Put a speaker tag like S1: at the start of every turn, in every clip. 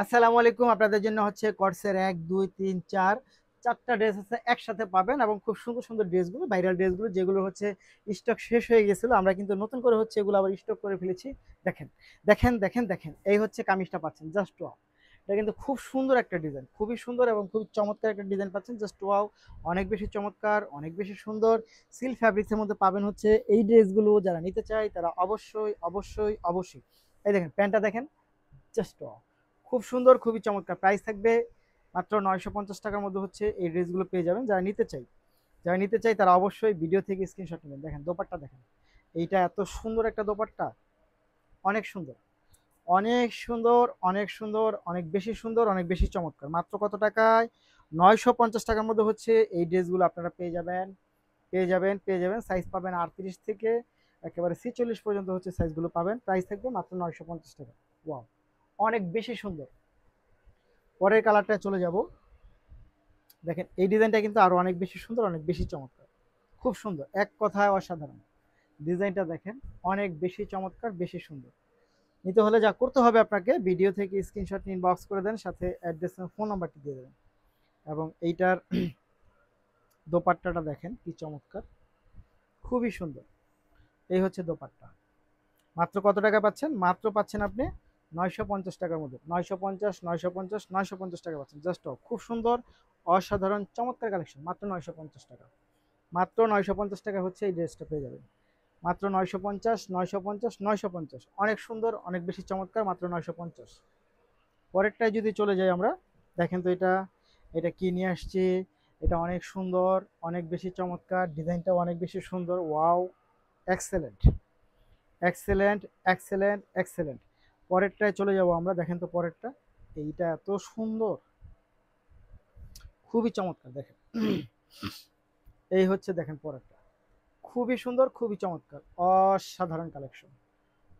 S1: আসসালামু আলাইকুম। আপনাদের জন্য হচ্ছে কটসের ১, ২, ৩, ৪ ৪টা ড্রেস আছে একসাথে পাবেন এবং খুব সুন্দর, সুন্দর ড্রেসগুলো ভাইরাল ড্রেসগুলো যেগুলো হচ্ছে স্টক শেষ হয়ে গেছিল। আমরা কিন্তু নতুন করে হচ্ছে এগুলো আবার স্টক করে ফেলেছি। দেখেন, দেখেন, দেখেন, দেখেন। এই হচ্ছে কামিজটা পাচ্ছেন। Just wow! এটা কিন্তু খুব সুন্দর একটা ডিজাইন। খুবই সুন্দর এবং খুবই চমৎকার একটা ডিজাইন পাচ্ছেন। Just wow! অনেক বেশি চমৎকার, অনেক বেশি সুন্দর। সিল্ক ফ্যাব্রিক্স এর মধ্যে পাবেন হচ্ছে এই ড্রেসগুলো। যারা নিতে চায় তারা অবশ্যই, অবশ্যই, অবশ্যই এই দেখেন প্যান্টটা দেখেন। Just wow! খুব সুন্দর, খুবই চমৎকার। প্রাইস থাকবে মাত্র ৳৯৫০ মধ্যে হচ্ছে এই ড্রেসগুলো পেয়ে যাবেন। যারা নিতে চাই তারা অবশ্যই ভিডিও থেকে স্ক্রিনশট নেবেন। দেখেন দোপাট্টা দেখেন। এইটা এত সুন্দর একটা দোপাট্টা, অনেক সুন্দর, অনেক সুন্দর, অনেক সুন্দর, অনেক বেশি সুন্দর, অনেক বেশি চমৎকার। মাত্র কত টাকায়? ৳৯৫০ মধ্যে হচ্ছে এই ড্রেসগুলো আপনারা পেয়ে যাবেন। সাইজ পাবেন ৩৮ থেকে একেবারে ৪৬ পর্যন্ত হচ্ছে সাইজগুলো পাবেন। প্রাইস থাকবে মাত্র ৳৯৫০। ওয়াও! অনেক বেশি সুন্দর। পরের কালারটা চলে যাব। দেখেন এই ডিজাইনটা কিন্তু আরো অনেক বেশি সুন্দর, অনেক বেশি চমৎকার। খুব সুন্দর, এক কথায় অসাধারণ। ডিজাইনটা দেখেন, অনেক বেশি চমৎকার, বেশি সুন্দর। নিতে হলে যা করতে হবে আপনাকে ভিডিও থেকে স্ক্রিনশট নিয়ে ইনবক্স করে দেন, সাথে অ্যাড্রেস এবং ফোন নাম্বারটি দিয়ে দেবেন। এবং এইটার দোপাট্টাটা দেখেন কি চমৎকার, খুবই সুন্দর। এই হচ্ছে দোপাট্টা। মাত্র কত টাকা পাচ্ছেন? মাত্র পাচ্ছেন আপনি ৳৯৫০ মধ্যে। ৯৫০, ৯৫০, ৳৯৫০ পাচ্ছেন। জাস্ট খুব সুন্দর, অসাধারণ, চমৎকার কালেকশন। মাত্র ৳৯৫০। মাত্র ৳৯৫০ হচ্ছে এই ড্রেসটা পেয়ে যাবেন। মাত্র ৯৫০, ৯৫০, ৯৫০। অনেক সুন্দর, অনেক বেশি চমৎকার, মাত্র ৯৫০। পরেরটায় যদি চলে যাই আমরা, দেখেন তো এটা কি নিয়ে আসছি। এটা অনেক সুন্দর, অনেক বেশি চমৎকার, ডিজাইনটাও অনেক বেশি সুন্দর। Wow! Excellent, excellent, excellent, excellent. পরেরটায় চলে যাব আমরা। দেখেন তো পরেরটা। এইটা এত সুন্দর, খুবই চমৎকার দেখেন। এই হচ্ছে দেখেন পরেরটা। খুবই সুন্দর, খুবই চমৎকার। অসাধারণ কালেকশন।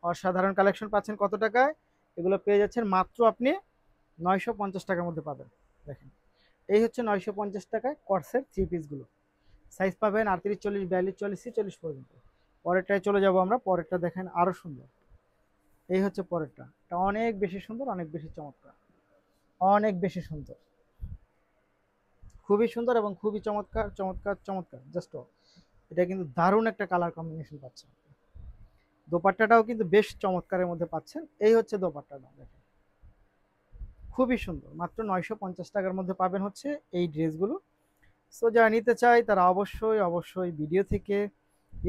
S1: অসাধারণ কালেকশন পাচ্ছেন কত টাকায়? এগুলো পেয়ে যাচ্ছেন মাত্র আপনি ৳৯৫০ মধ্যে পাবেন। দেখেন। এই হচ্ছে ৳৯৫০ কটসের থ্রি পিসগুলো। সাইজ পাবেন ৩৮, ৪০, ৪২, ৪৪, ৪৬ পর্যন্ত। পরেরটায় চলে যাব আমরা। পরেরটা দেখেন আরো সুন্দর। এই হচ্ছে পরেরটা। এটা অনেক বেশি সুন্দর, অনেক বেশি চমৎকার। অনেক বেশি সুন্দর। খুবই সুন্দর এবং খুবই চমৎকার, চমৎকার, চমৎকার। জাস্ট এটা কিন্তু দারুণ একটা কালার কম্বিনেশন পাচ্ছেন। দোপাট্টাটাও কিন্তু বেশ চমৎকারের মধ্যে পাচ্ছেন। এই হচ্ছে দোপাট্টাটা দেখেন। খুবই সুন্দর। মাত্র ৳৯৫০ মধ্যে পাবেন হচ্ছে এই ড্রেসগুলো। সো যারা নিতে চায় তারা অবশ্যই, অবশ্যই ভিডিও থেকে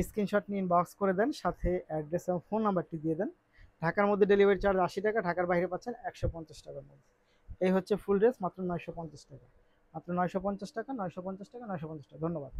S1: স্ক্রিনশট নিয়ে ইনবক্স করে দেন। সাথে অ্যাড্রেস এবং ফোন নাম্বারটি দিয়ে দেন। ঢাকার মধ্যে ডেলিভারি চার্জ ৳৮০, ঢাকার বাইরে পাচ্ছেন ৳১৫০ মধ্যে। এই হচ্ছে ফুল ড্রেস মাত্র ৳৯৫০। মাত্র ৳৯৫০, ৳৯৫০, ৳৯৫০। ধন্যবাদ।